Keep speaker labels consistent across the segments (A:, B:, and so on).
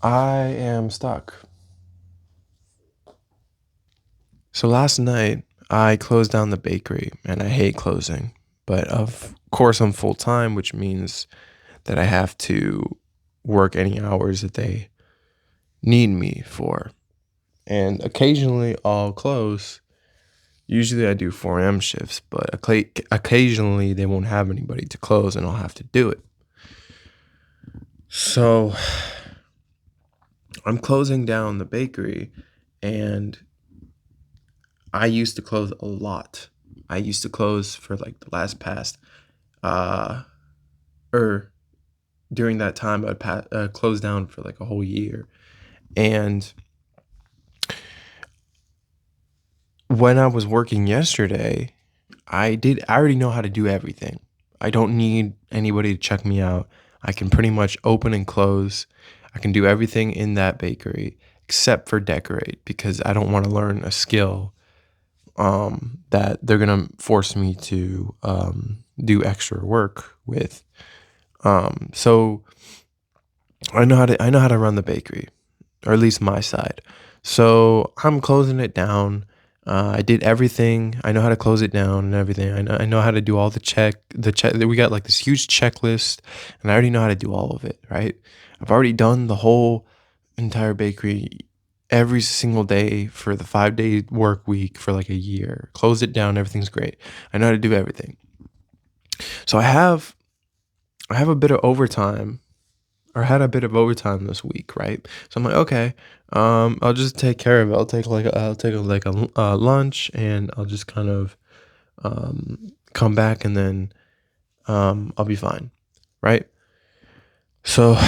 A: I am stuck. So last night I closed down the bakery and I hate closing. But of course I'm full time, which means that I have to work any hours that they need me for. And occasionally I'll close. Usually I do 4 a.m. shifts, but occasionally they won't have anybody to close and I'll have to do it. So I'm closing down the bakery and I used to close a lot. I used to close for like the last past, uh, or during that time, close down for like a whole year. And when I was working yesterday, I already know how to do everything. I don't need anybody to check me out. I can pretty much open and close. I can do everything in that bakery except for decorate because I don't want to learn a skill that they're gonna force me to do extra work with. So I know how to run the bakery, or at least my side. So I'm closing it down. I did everything. I know how to close it down and everything. I know how to do all the check. We got like this huge checklist, and I already know how to do all of it. Right? I've already done the whole entire bakery every single day for the 5 day work week for like a year. Closed it down. Everything's great. I know how to do everything. So I have a bit of overtime or had a bit of overtime this week, right? So I'm like, okay, I'll just take care of it. I'll take lunch, and I'll just kind of come back, and then I'll be fine, right? So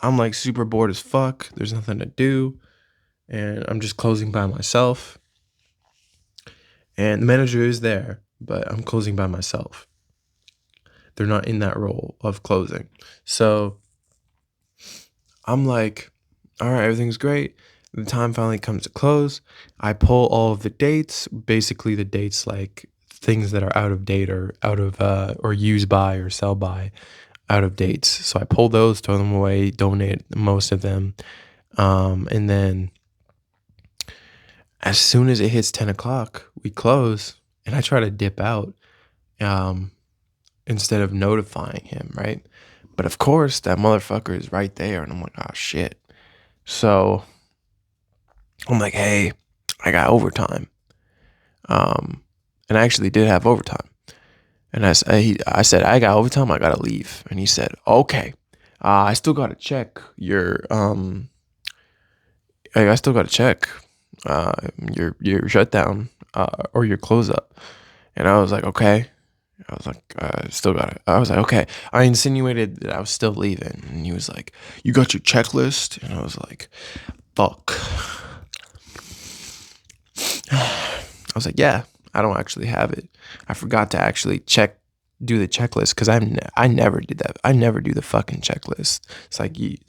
A: I'm like super bored as fuck. There's nothing to do, and I'm just closing by myself. And the manager is there, but I'm closing by myself. They're not in that role of closing, so I'm like, all right, everything's great. The time finally comes to close. I pull all of the dates, basically the dates like things that are out of date or out of or use by or sell by out of dates. So I pull those, throw them away, donate most of them, and then as soon as it hits 10 o'clock, we close, and I try to dip out um, instead of notifying him, right? But of course, that motherfucker is right there, and I'm like, oh shit. So I'm like, hey, I got overtime. Um, and I actually did have overtime. And I said, I got overtime. I gotta leave. And he said, okay. I still gotta check your I still gotta check uh your shutdown or your close up. And I was like, okay. I was like, still got it. I was like, okay. I insinuated that I was still leaving, and he was like, you got your checklist? And I was like, fuck. I was like, yeah, I don't actually have it. I forgot to actually do the checklist because I never did that. I never do the fucking checklist. It's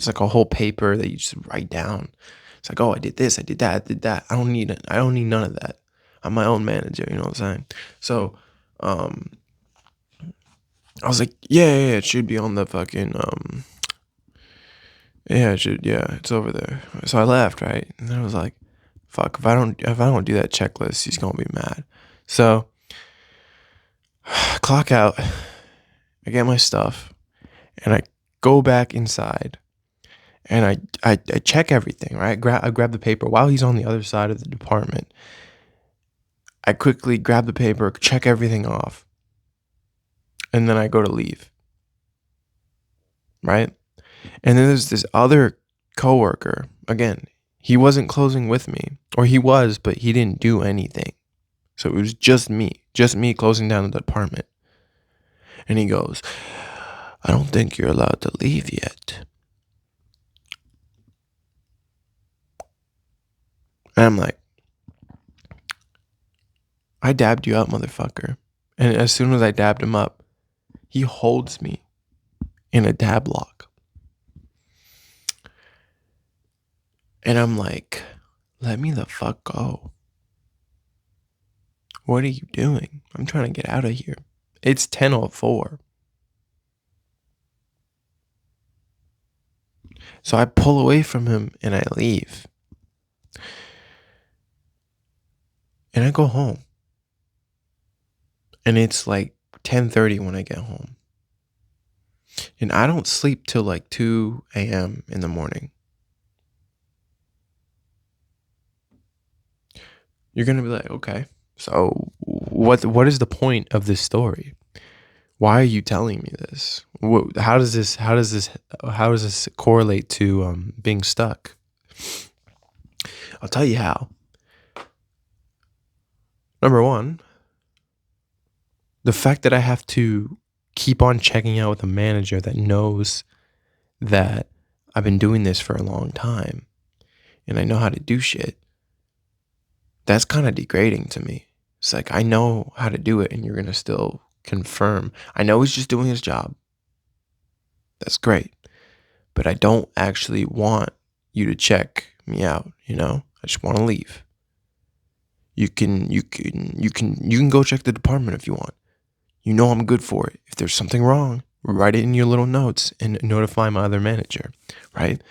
A: like a whole paper that you just write down. It's like, oh, I did this, I did that, I did that. I don't need it. I don't need none of that. I'm my own manager. You know what I'm saying? So, um, I was like, yeah, it should be on the fucking yeah, it should, yeah, it's over there. So I left, right, and then I was like, fuck, if I don't do that checklist, he's gonna be mad. So clock out, I get my stuff, and I go back inside, and I check everything, right? I grab the paper while he's on the other side of the department. I quickly grab the paper, check everything off, and then I go to leave, right? And then there's this other coworker. Again, he wasn't closing with me, or he was, but he didn't do anything. So it was just me closing down the department. And he goes, I don't think you're allowed to leave yet. And I'm like, I dabbed you up, motherfucker. And as soon as I dabbed him up, he holds me in a dab lock. And I'm like, let me the fuck go. What are you doing? I'm trying to get out of here. It's 10:04. So I pull away from him and I leave. And I go home. And it's like 10:30 when I get home. And I don't sleep till like 2 a.m. in the morning. You're going to be like, "Okay. So what is the point of this story? Why are you telling me this? How does this correlate to being stuck?" I'll tell you how. Number 1, the fact that I have to keep on checking out with a manager that knows that I've been doing this for a long time and I know how to do shit, that's kind of degrading to me. It's like, I know how to do it and you're going to still confirm. I know he's just doing his job. That's great. But I don't actually want you to check me out, you know? I just want to leave. You can go check the department if you want. You know I'm good for it. If there's something wrong, write it in your little notes and notify my other manager, right?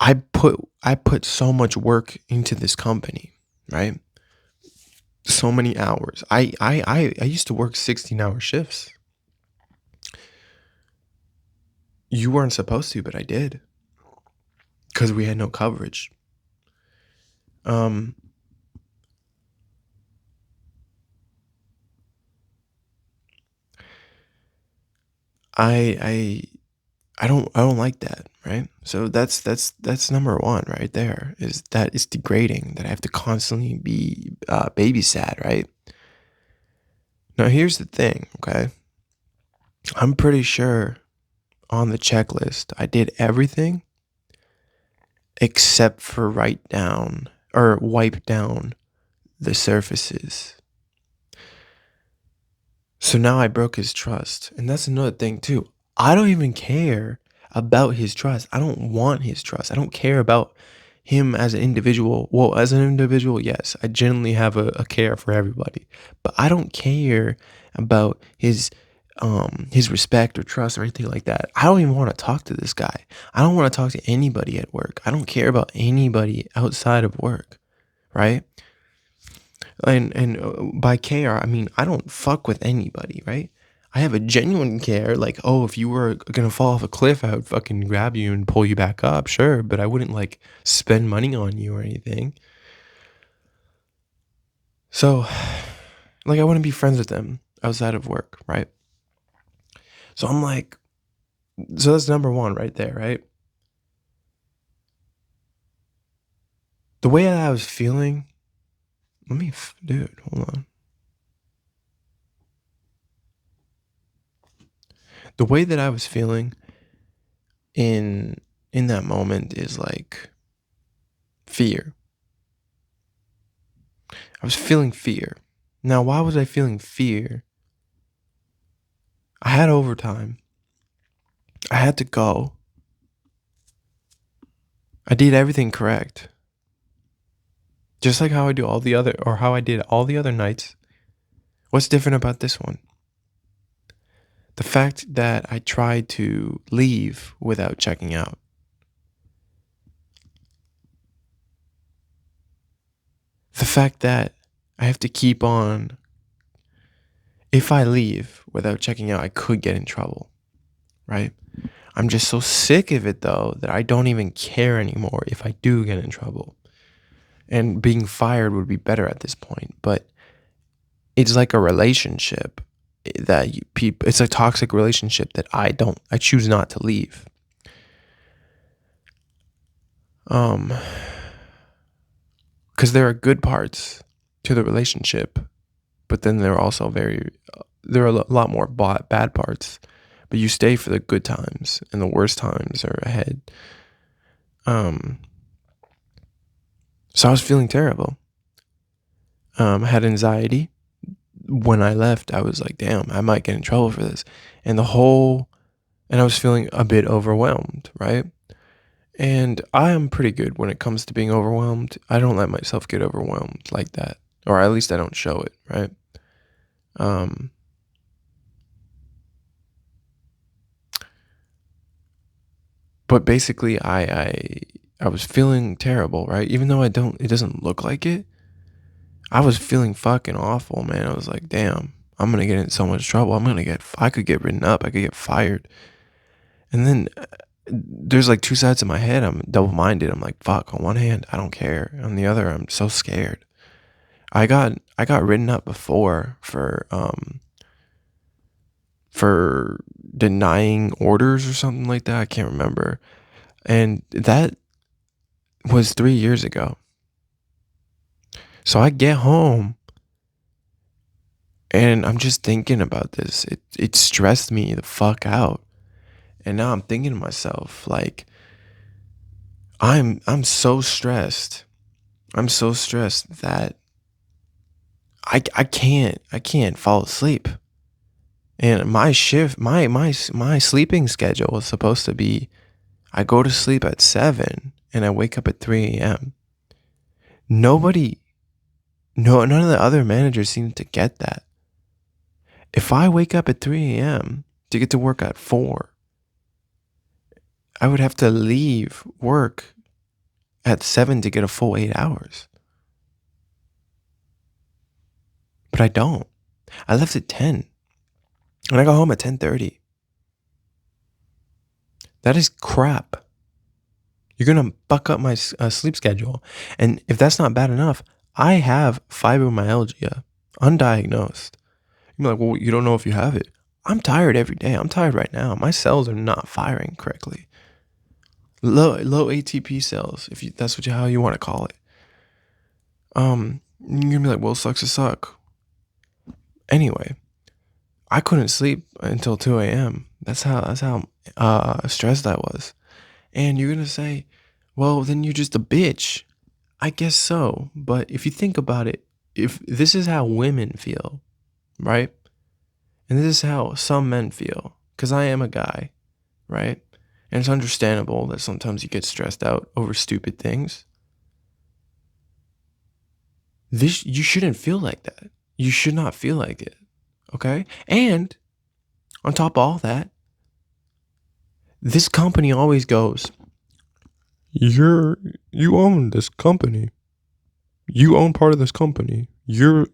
A: I put so much work into this company, right? So many hours. I used to work 16-hour shifts. You weren't supposed to, but I did because we had no coverage. Um, I I I don't like that, right? So that's number one right there. Is that it's degrading that I have to constantly be babysat, right? Now here's the thing, okay? I'm pretty sure on the checklist I did everything except for write down or wipe down the surfaces. So now I broke his trust. And that's another thing too. I don't even care about his trust. I don't want his trust. I don't care about him as an individual. Well, as an individual, yes, I genuinely have a care for everybody. But I don't care about his respect or trust or anything like that. I don't even want to talk to this guy. I don't want to talk to anybody at work. I don't care about anybody outside of work, right? And by care, I mean I don't fuck with anybody, right? I have a genuine care, like, oh, if you were gonna fall off a cliff, I would fucking grab you and pull you back up, sure, but I wouldn't like spend money on you or anything. So, like, I wouldn't be friends with them outside of work, right? So I'm like, so that's number one right there, right? The way that I was feeling, dude, hold on. The way that I was feeling in in that moment is like fear. I was feeling fear. Now, why was I feeling fear? I had overtime. I had to go. I did everything correct. Just like how I do all the other, or how I did all the other nights. What's different about this one? The fact that I tried to leave without checking out. The fact that I have to keep on. If I leave without checking out, I could get in trouble, right? I'm just so sick of it though that I don't even care anymore if I do get in trouble. And being fired would be better at this point, but it's like a relationship that people, it's a toxic relationship that I choose not to leave. um because there are good parts to the relationship, but then there are also there are a lot more bad parts, but you stay for the good times and the worst times are ahead. um so I was feeling terrible. I had anxiety. When I left, I was like, damn, I might get in trouble for this. And the whole, and I was feeling a bit overwhelmed, right? And I am pretty good when it comes to being overwhelmed. I don't let myself get overwhelmed like that, or at least I don't show it, right? Um, But basically, I was feeling terrible, right? Even though it doesn't look like it. I was feeling fucking awful, man. I was like, damn, I'm gonna get in so much trouble. I could get written up. I could get fired. And then there's like two sides of my head. I'm double minded. I'm like, fuck. On one hand, I don't care. On the other, I'm so scared. I got written up before for denying orders or something like that. I can't remember. And that was 3 years ago. So I get home and I'm just thinking about this. It stressed me the fuck out. And now I'm thinking to myself, like, I'm so stressed. I'm so stressed that I can't fall asleep. And my shift, my sleeping schedule was supposed to be I go to sleep at 7 and I wake up at 3 a.m. Nobody, no, none of the other managers seem to get that. If I wake up at 3 a.m. to get to work at 4, I would have to leave work at 7 to get a full 8 hours. But I don't. I left at 10 and I got home at 10:30. That is crap. You're going to buck up my sleep schedule. And if that's not bad enough, I have fibromyalgia, undiagnosed. You're like, well, you don't know if you have it. I'm tired every day. I'm tired right now. My cells are not firing correctly. Low ATP cells, if that's how you want to call it. You're gonna be like, well, sucks to suck. Anyway, I couldn't sleep until 2 a.m. That's how stressed I was. And you're gonna say, well, then you're just a bitch. I guess so. But if you think about it, if this is how women feel, right? And this is how some men feel, because I am a guy, right? And it's understandable that sometimes you get stressed out over stupid things. You shouldn't feel like that. You should not feel like it. Okay? And on top of all that, this company always goes, you own this company. You own part of this company. You're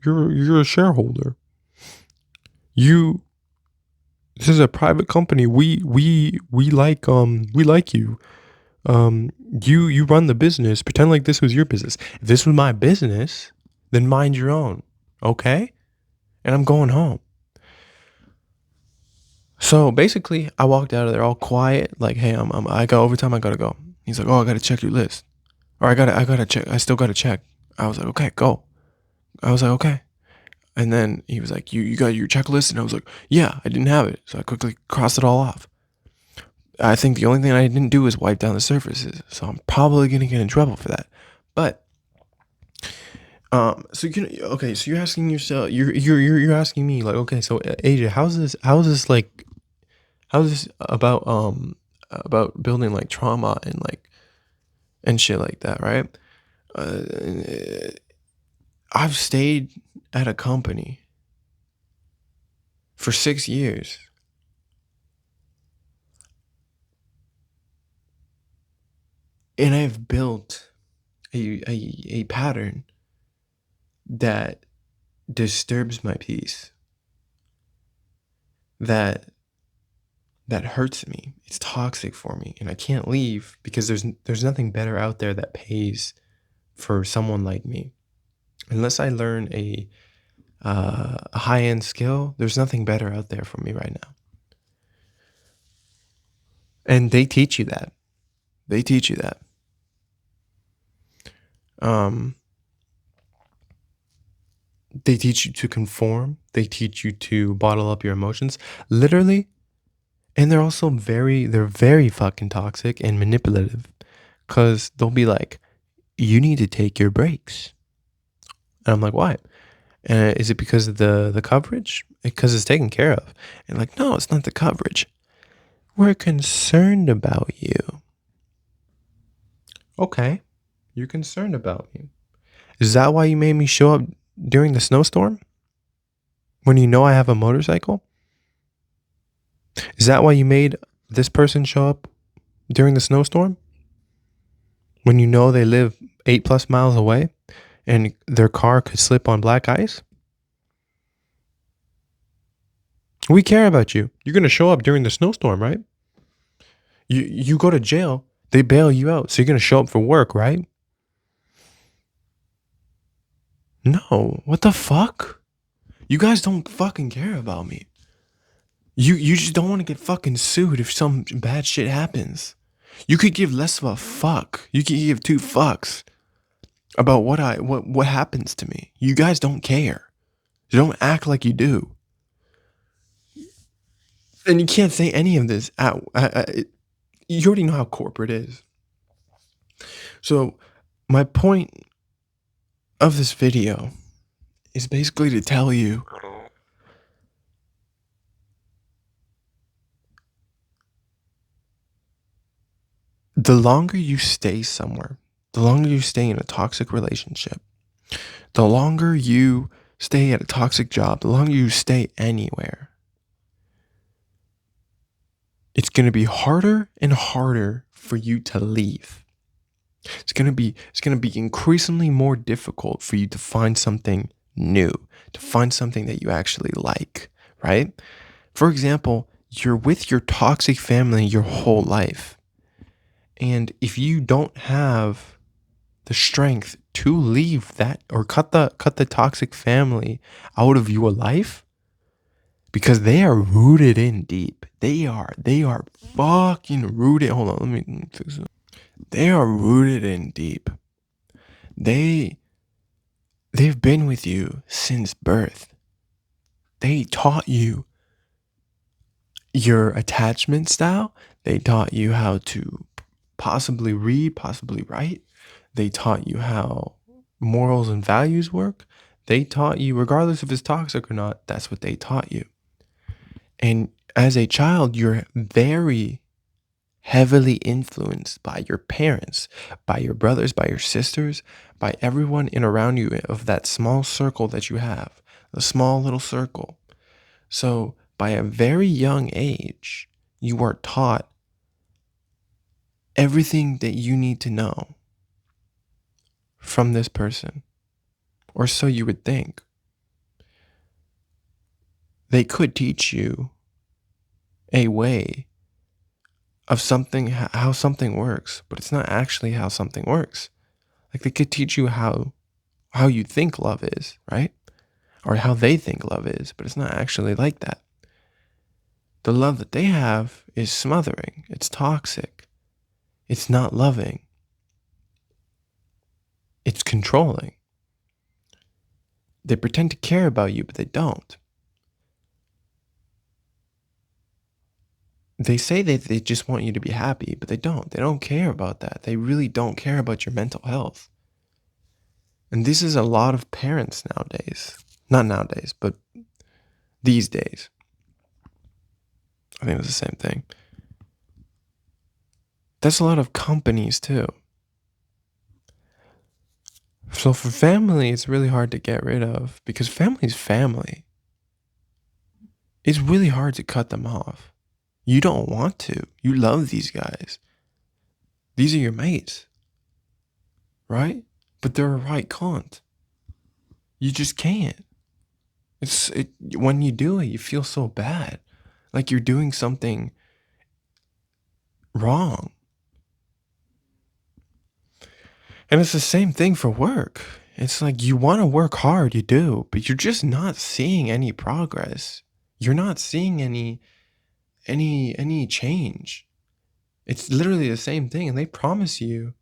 A: a shareholder. This is a private company. We like you. You run the business. Pretend like this was your business. If this was my business, then mind your own. Okay? And I'm going home. So basically, I walked out of there all quiet, like, hey, I got overtime, I gotta go. He's like, oh, I gotta check your list. Or I gotta check, I still gotta check. I was like, okay, go. I was like, okay. And then he was like, you got your checklist? And I was like, yeah, I didn't have it. So I quickly crossed it all off. I think the only thing I didn't do is wipe down the surfaces. So I'm probably gonna get in trouble for that. But so okay, so you're asking yourself, you're asking me, like, okay, so AJ, how's this about building like trauma and like and shit like that, right? Uh, I've stayed at a company for 6 years. And I've built a pattern that disturbs my peace. That hurts me. It's toxic for me, and I can't leave because there's nothing better out there that pays for someone like me. Unless I learn a high end skill, there's nothing better out there for me right now. And they teach you that. They teach you that. They teach you to conform. They teach you to bottle up your emotions, literally. And they're very fucking toxic and manipulative, because they'll be like, you need to take your breaks. And I'm like, why? Is it because of the coverage? Because it's taken care of. And like, no, it's not the coverage. We're concerned about you. Okay, you're concerned about me. Is that why you made me show up during the snowstorm? When you know I have a motorcycle? Is that why you made this person show up during the snowstorm when you know they live 8+ miles away and their car could slip on black ice? We care about you. You're going to show up during the snowstorm, right? You go to jail, they bail you out. So you're going to show up for work, right? No. What the fuck? You guys don't fucking care about me. You just don't want to get fucking sued if some bad shit happens. You could give less of a fuck. You could give two fucks about what happens to me. You guys don't care. You don't act like you do. And you can't say any of this you already know how corporate is. So my point of this video is basically to tell you the longer you stay somewhere, the longer you stay in a toxic relationship, the longer you stay at a toxic job, the longer you stay anywhere, it's going to be harder and harder for you to leave. It's going to be increasingly more difficult for you to find something new, to find something that you actually like, right? For example, you're with your toxic family your whole life. And if you don't have the strength to leave that or cut the toxic family out of your life, because they are rooted in deep. They are fucking rooted. Hold on, let me fix it. They are rooted in deep. They've been with you since birth. They taught you your attachment style. They taught you how to possibly read, possibly write. They taught you how morals and values work. They taught you, regardless if it's toxic or not, that's what they taught you. And as a child, you're very heavily influenced by your parents, by your brothers, by your sisters, by everyone in around you of that small circle that you have, the small little circle. So by a very young age, you are taught everything that you need to know from this person, or so you would think. They could teach you a way of something, how something works, but it's not actually how something works. Like they could teach you how you think love is, right? Or how they think love is, but it's not actually like that. The love that they have is smothering. It's toxic. It's not loving. It's controlling. They pretend to care about you, but they don't. They say that they just want you to be happy, but they don't. They don't care about that. They really don't care about your mental health. And this is a lot of parents nowadays. Not nowadays, but these days. I think it's the same thing. That's a lot of companies too. So for family, it's really hard to get rid of because family's family. It's really hard to cut them off. You don't want to. You love these guys. These are your mates, right? But they're a right cunt. You just can't. When you do it, you feel so bad, like you're doing something wrong. And it's the same thing for work. It's like you want to work hard, you do, but you're just not seeing any progress. You're not seeing any change. It's literally the same thing, and they promise you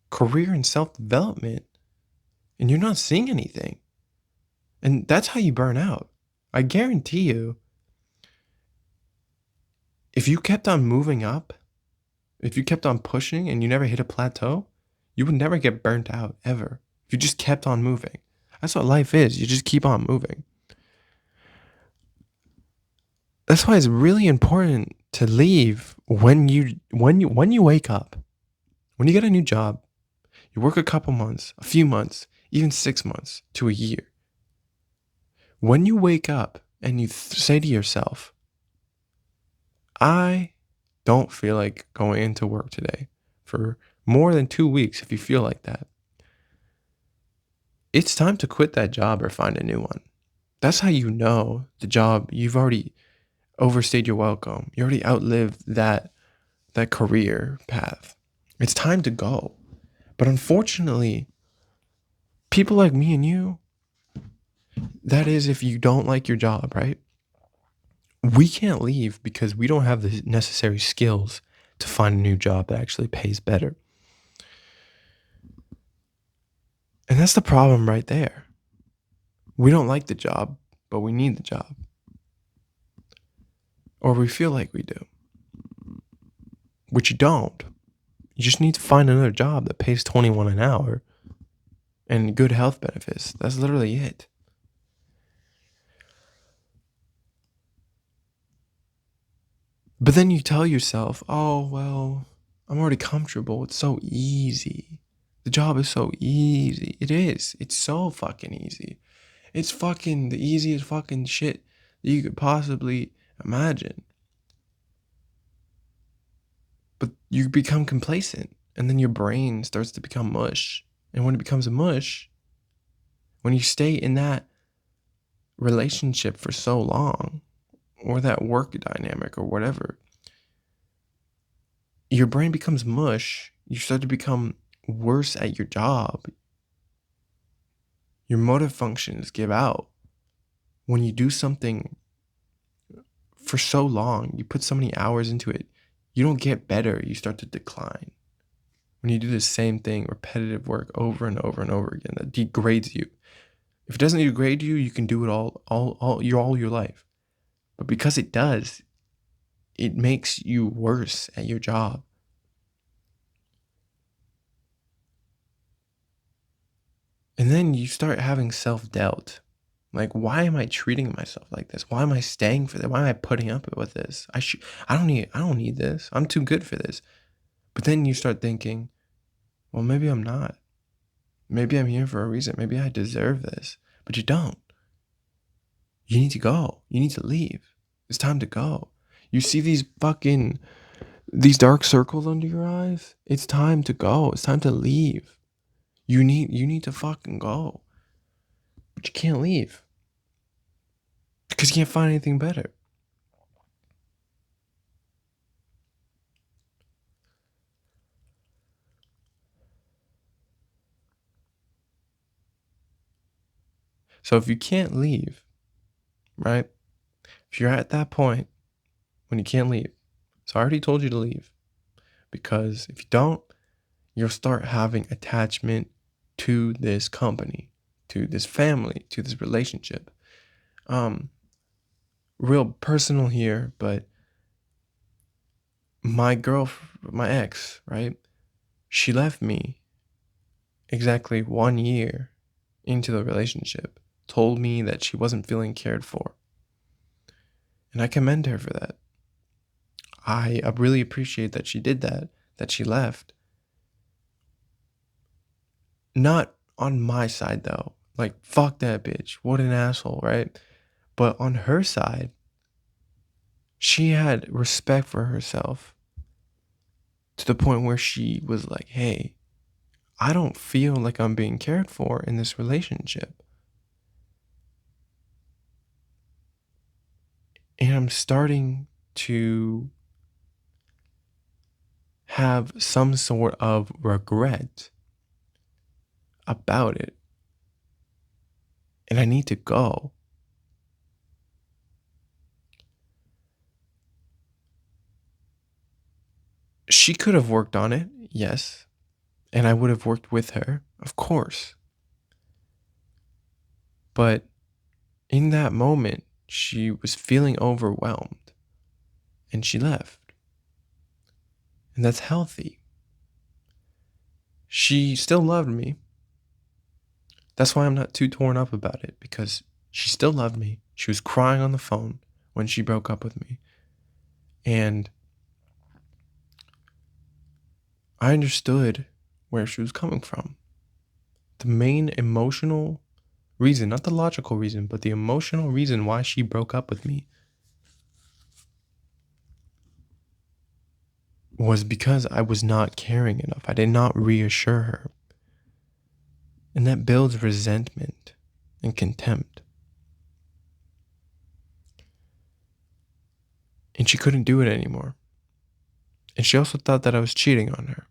A: career and self-development, and you're not seeing anything. And that's how you burn out. I guarantee you, if you kept on moving up, if you kept on pushing and you never hit a plateau, you would never get burnt out ever. If you just kept on moving. That's what life is. You just keep on moving. That's why it's really important to leave when you wake up. When you get a new job, you work a couple months, a few months, even 6 months to a year. When you wake up and you say to yourself, I don't feel like going into work today for more than 2 weeks, if you feel like that, it's time to quit that job or find a new one. That's how you know the job, you've already overstayed your welcome. You already outlived that career path. It's time to go. But unfortunately, people like me and you, that is if you don't like your job, right? We can't leave because we don't have the necessary skills to find a new job that actually pays better. And that's the problem right there. We don't like the job, but we need the job. Or we feel like we do, which you don't. You just need to find another job that pays 21 an hour and good health benefits. That's literally it. But then you tell yourself, oh, well, I'm already comfortable. It's so easy. The job is so easy. It is. It's so fucking easy. It's fucking the easiest fucking shit that you could possibly imagine. But you become complacent, and then your brain starts to become mush. And when it becomes a mush, when you stay in that relationship for so long, or that work dynamic or whatever, your brain becomes mush. You start to become worse at your job. Your motor functions give out. When you do something for so long, you put so many hours into it, you don't get better. You start to decline. When you do the same thing, repetitive work over and over and over again, that degrades you. If it doesn't degrade you, you can do it all your life. But because it does, it makes you worse at your job. And then you start having self-doubt. Like, why am I treating myself like this? Why am I staying for this? Why am I putting up with this? I don't need this. I'm too good for this. But then you start thinking, well, maybe I'm not. Maybe I'm here for a reason. Maybe I deserve this. But you don't. You need to go. You need to leave. It's time to go. You see these dark circles under your eyes? It's time to go. It's time to leave. You need to fucking go. But you can't leave. Because you can't find anything better. So if you can't leave, right? If you're at that point when you can't leave, so I already told you to leave. Because if you don't, you'll start having attachment to this company, to this family, to this relationship. Real personal here, but my ex, right? She left me exactly 1 year into the relationship, told me that she wasn't feeling cared for. And I commend her for that. I really appreciate that she did that she left. Not on my side though. Like, fuck that bitch. What an asshole, right? But on her side, she had respect for herself to the point where she was like, hey, I don't feel like I'm being cared for in this relationship. And I'm starting to have some sort of regret about it. And I need to go. She could have worked on it, yes. And I would have worked with her, of course. But in that moment, she was feeling overwhelmed and she left. And that's healthy. She still loved me. That's why I'm not too torn up about it, because she still loved me. She was crying on the phone when she broke up with me. And I understood where she was coming from. The main emotional reason, not the logical reason, but the emotional reason why she broke up with me was because I was not caring enough. I did not reassure her. And that builds resentment and contempt. And she couldn't do it anymore. And she also thought that I was cheating on her.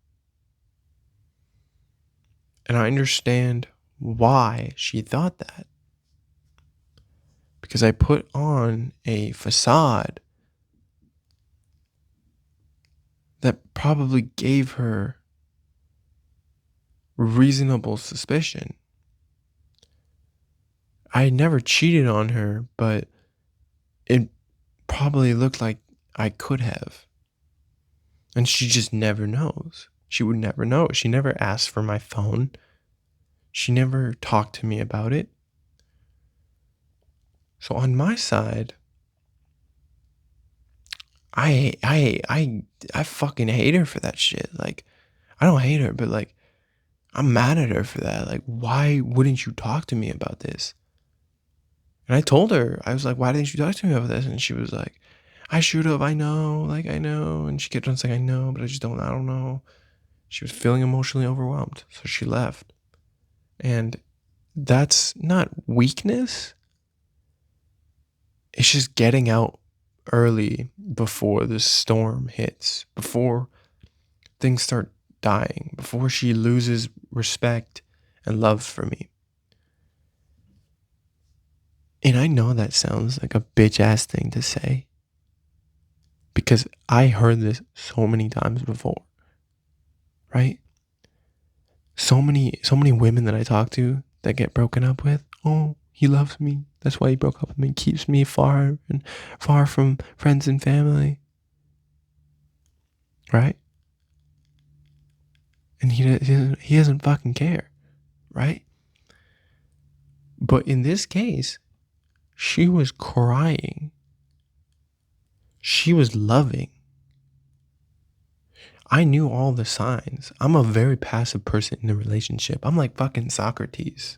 A: And I understand why she thought that. Because I put on a facade that probably gave her reasonable suspicion. I never cheated on her, but it probably looked like I could have. And she just never knows. She would never know. She never asked for my phone. She never talked to me about it. So on my side, I fucking hate her for that shit. Like, I don't hate her, but like, I'm mad at her for that. Like, why wouldn't you talk to me about this? And I told her, I was like, why didn't you talk to me about this? And she was like, I should have. I know. Like, I know. And she kept on saying, I know, but I don't know. She was feeling emotionally overwhelmed. So she left. And that's not weakness. It's just getting out early before the storm hits, before things start dying, before she loses respect and love for me. And I know that sounds like a bitch ass thing to say because I heard this so many times before, right? So many women that I talk to that get broken up with. Oh, he loves me. That's why he broke up with me. Keeps me far from friends and family, right? And he doesn't fucking care, right? But in this case, she was crying. She was loving. I knew all the signs. I'm a very passive person in a relationship. I'm like fucking Socrates,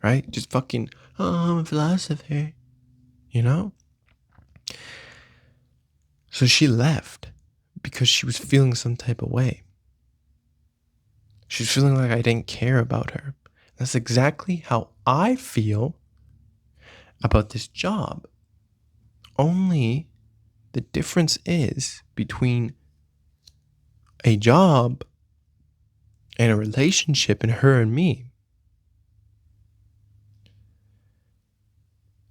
A: right? Just fucking, oh, I'm a philosopher, you know? So she left because she was feeling some type of way. She was feeling like I didn't care about her. That's exactly how I feel about this job. Only the difference is between a job and a relationship and her and me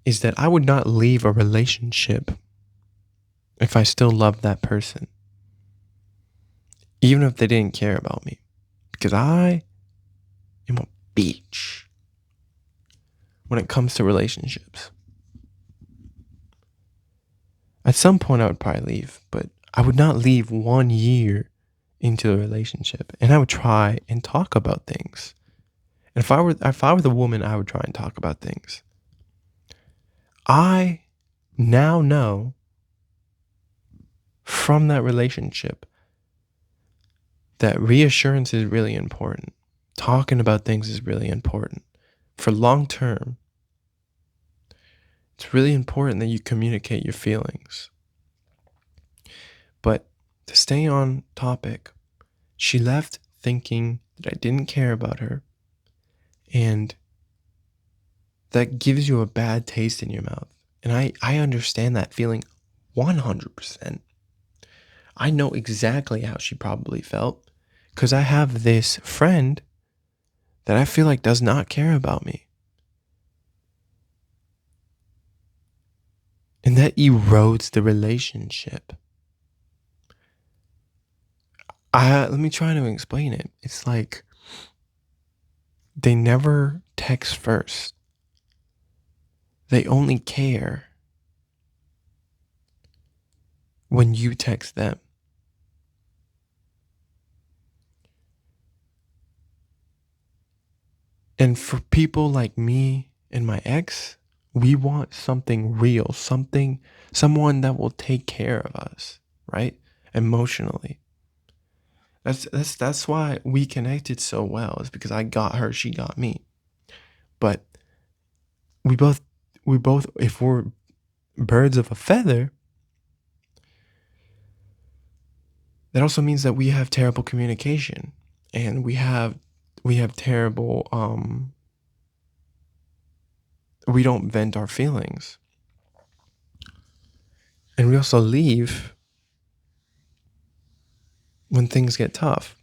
A: is that I would not leave a relationship if I still loved that person, even if they didn't care about me, because I am a bitch when it comes to relationships. At some point, I would probably leave, but I would not leave 1 year into a relationship, and I would try and talk about things. And if I were the woman, I would try and talk about things. I now know from that relationship that reassurance is really important. Talking about things is really important. For long term, it's really important that you communicate your feelings. But to stay on topic, she left thinking that I didn't care about her, and that gives you a bad taste in your mouth. And I understand that feeling 100%. I know exactly how she probably felt because I have this friend that I feel like does not care about me. And that erodes the relationship. Let me try to explain it. It's like they never text first. They only care when you text them. And for people like me and my ex, we want something real, someone that will take care of us, right? Emotionally. That's why we connected so well. Is because I got her, she got me. But we both if we're birds of a feather, that also means that we have terrible communication, and we have terrible we don't vent our feelings. And we also leave when things get tough.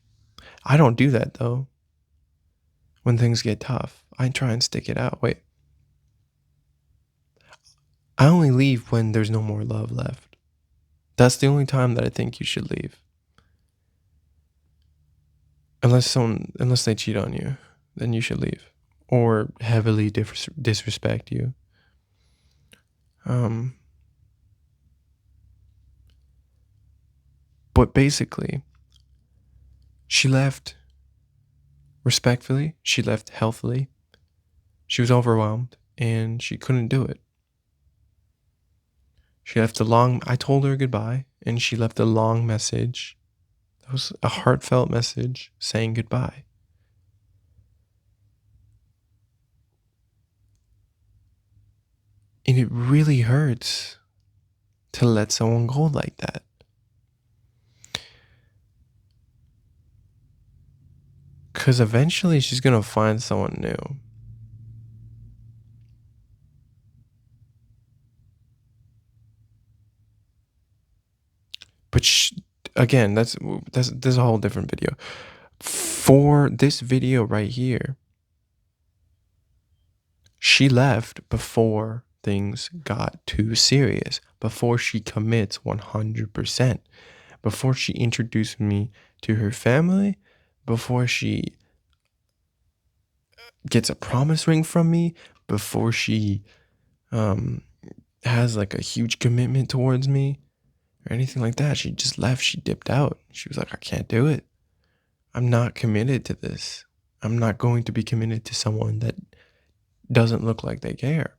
A: I don't do that though. When things get tough, I try and stick it out. Wait, I only leave when there's no more love left. That's the only time that I think you should leave. Unless they cheat on you, then you should leave, or heavily disrespect you. But basically, she left respectfully. She left healthily. She was overwhelmed and she couldn't do it. She left I told her goodbye, and she left a long message. It was a heartfelt message saying goodbye. And it really hurts to let someone go like that. Because eventually she's going to find someone new. But again, that's a whole different video. For this video right here, she left before things got too serious, before she commits 100%, before she introduced me to her family, before she gets a promise ring from me, before she has like a huge commitment towards me or anything like that. She just left. She dipped out. She was like, I can't do it. I'm not committed to this. I'm not going to be committed to someone that doesn't look like they care.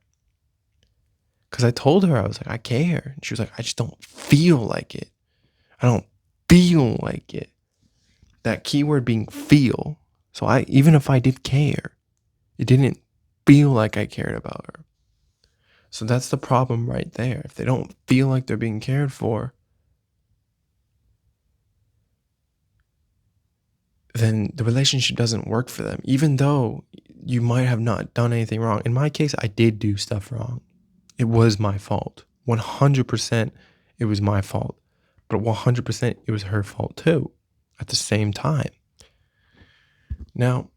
A: Because I told her, I was like, I care. And she was like, I just don't feel like it. I don't feel like it. That keyword being feel. So even if I did care, it didn't feel like I cared about her. So that's the problem right there. If they don't feel like they're being cared for, then the relationship doesn't work for them, even though you might have not done anything wrong. In my case, I did do stuff wrong. It was my fault. 100% it was my fault. But 100% it was her fault too at the same time. Now,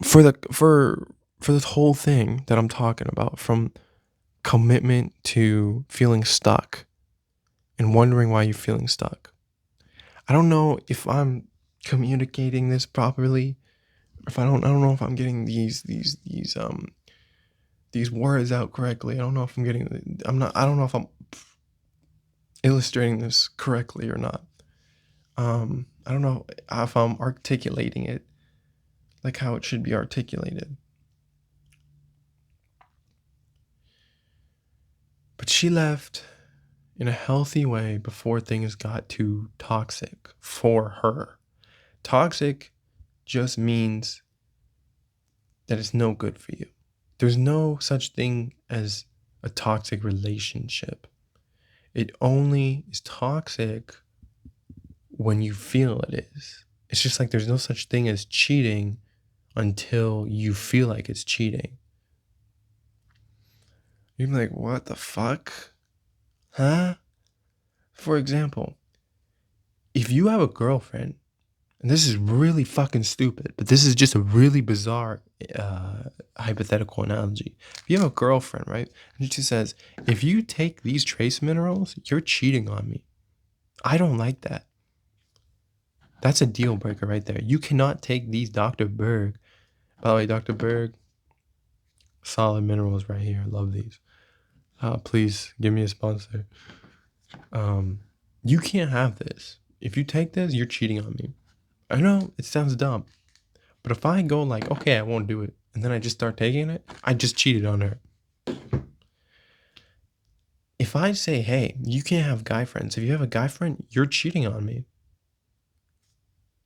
A: for this whole thing that I'm talking about, from commitment to feeling stuck and wondering why you're feeling stuck, I don't know if I'm communicating this properly. If I don't know if I'm getting these words out correctly. I don't know if I don't know if I'm illustrating this correctly or not. I don't know if I'm articulating it like how it should be articulated. But she left in a healthy way before things got too toxic for her. Toxic just means that it's no good for you. There's no such thing as a toxic relationship. It only is toxic when you feel it is. It's just like there's no such thing as cheating until you feel like it's cheating. You're like, what the fuck? Huh? For example, if you have a girlfriend, and this is really fucking stupid, but this is just a really bizarre hypothetical analogy. If you have a girlfriend, right, and she says, if you take these trace minerals, you're cheating on me. I don't like that. That's a deal breaker right there. You cannot take these Dr. Berg. By the way, Dr. Berg, solid minerals right here. I love these. Please give me a sponsor. You can't have this. If you take this, you're cheating on me. I know it sounds dumb, but if I go like, okay, I won't do it, and then I just start taking it, I just cheated on her. If I say, hey, you can't have guy friends. If you have a guy friend, you're cheating on me.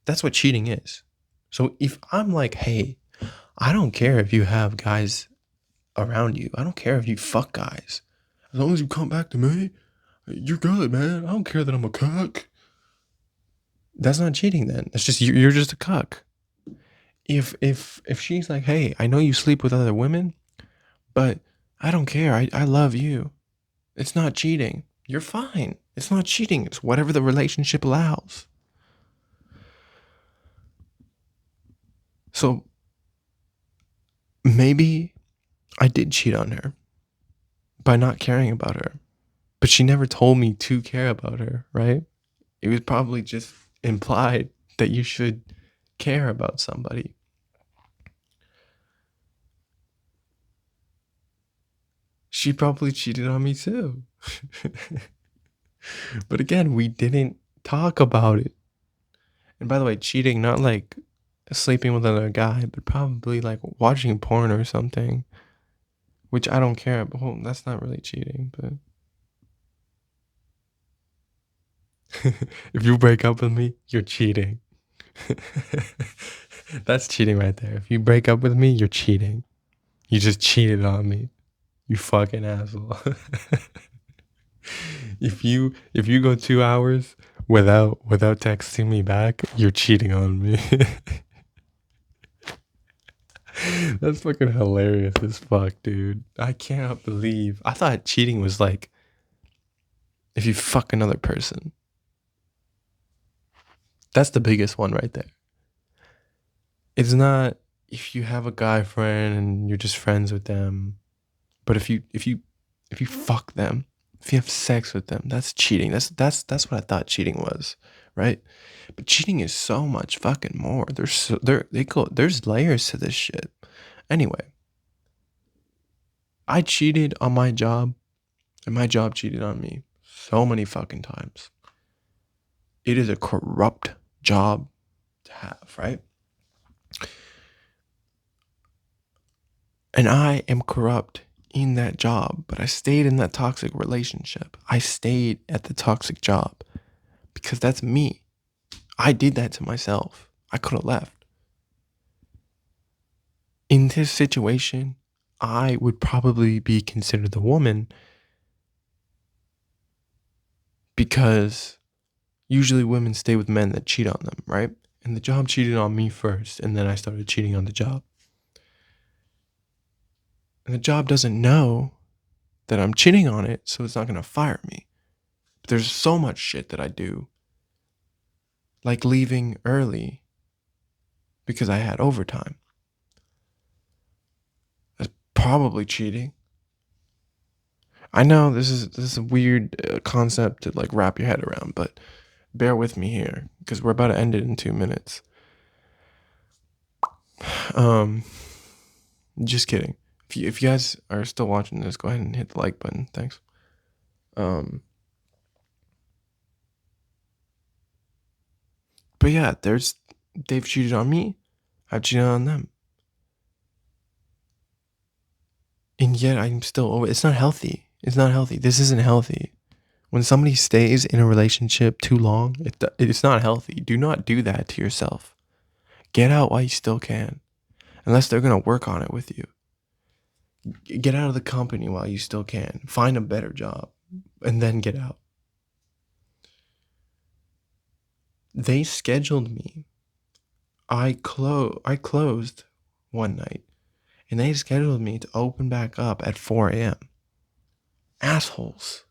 A: That's what cheating is. So if I'm like, hey, I don't care if you have guys around you. I don't care if you fuck guys. As long as you come back to me, you're good, man. I don't care that I'm a cuck. That's not cheating then. That's just you're just a cuck. If she's like, "Hey, I know you sleep with other women, but I don't care. I love you." It's not cheating. You're fine. It's not cheating. It's whatever the relationship allows. So maybe I did cheat on her by not caring about her, but she never told me to care about her, right? It was probably just implied that you should care about somebody. She probably cheated on me too. But again, we didn't talk about it. And by the way, cheating, not like sleeping with another guy, but probably like watching porn or something, which I don't care about. Well, that's not really cheating, but if you break up with me, you're cheating. That's cheating right there. If you break up with me, you're cheating. You just cheated on me. You fucking asshole. If you go 2 hours without texting me back, you're cheating on me. That's fucking hilarious as fuck, dude. I can't believe I thought cheating was like if you fuck another person. That's the biggest one right there. It's not if you have a guy friend and you're just friends with them, but if you fuck them, if you have sex with them, that's cheating. That's what I thought cheating was, right? But cheating is so much fucking more. There's layers to this shit. Anyway, I cheated on my job and my job cheated on me so many fucking times. It is a corrupt job to have, right? And I am corrupt in that job, but I stayed in that toxic relationship. I stayed at the toxic job because that's me. I did that to myself. I could have left. In this situation, I would probably be considered the woman because usually women stay with men that cheat on them, right? And the job cheated on me first, and then I started cheating on the job. And the job doesn't know that I'm cheating on it, so it's not going to fire me. But there's so much shit that I do, like leaving early because I had overtime. That's probably cheating. I know this is a weird concept to like wrap your head around, but bear with me here because we're about to end it in 2 minutes. Um, just kidding. If you guys are still watching this, go ahead and hit the like button. Thanks. Um, but yeah, they've cheated on me. I've cheated on them, and yet I'm still over. It's not healthy. It's not healthy. This isn't healthy. When somebody stays in a relationship too long, it's not healthy. Do not do that to yourself. Get out while you still can, unless they're gonna work on it with you. Get out of the company while you still can. Find a better job, and then get out. They scheduled me. I closed one night, and they scheduled me to open back up at 4 a.m. Assholes.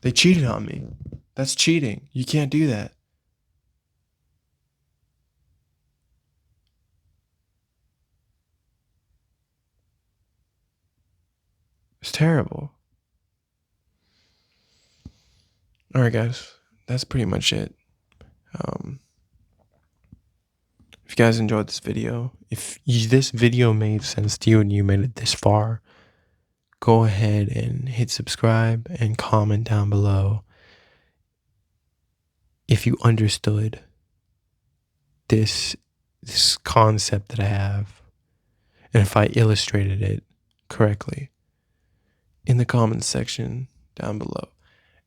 A: They cheated on me. That's cheating. You can't do that. It's terrible. All right, guys. That's pretty much it. If you guys enjoyed this video, if this video made sense to you and you made it this far, go ahead and hit subscribe and comment down below if you understood this concept that I have and if I illustrated it correctly in the comments section down below.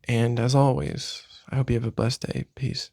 A: And as always, I hope you have a blessed day. Peace.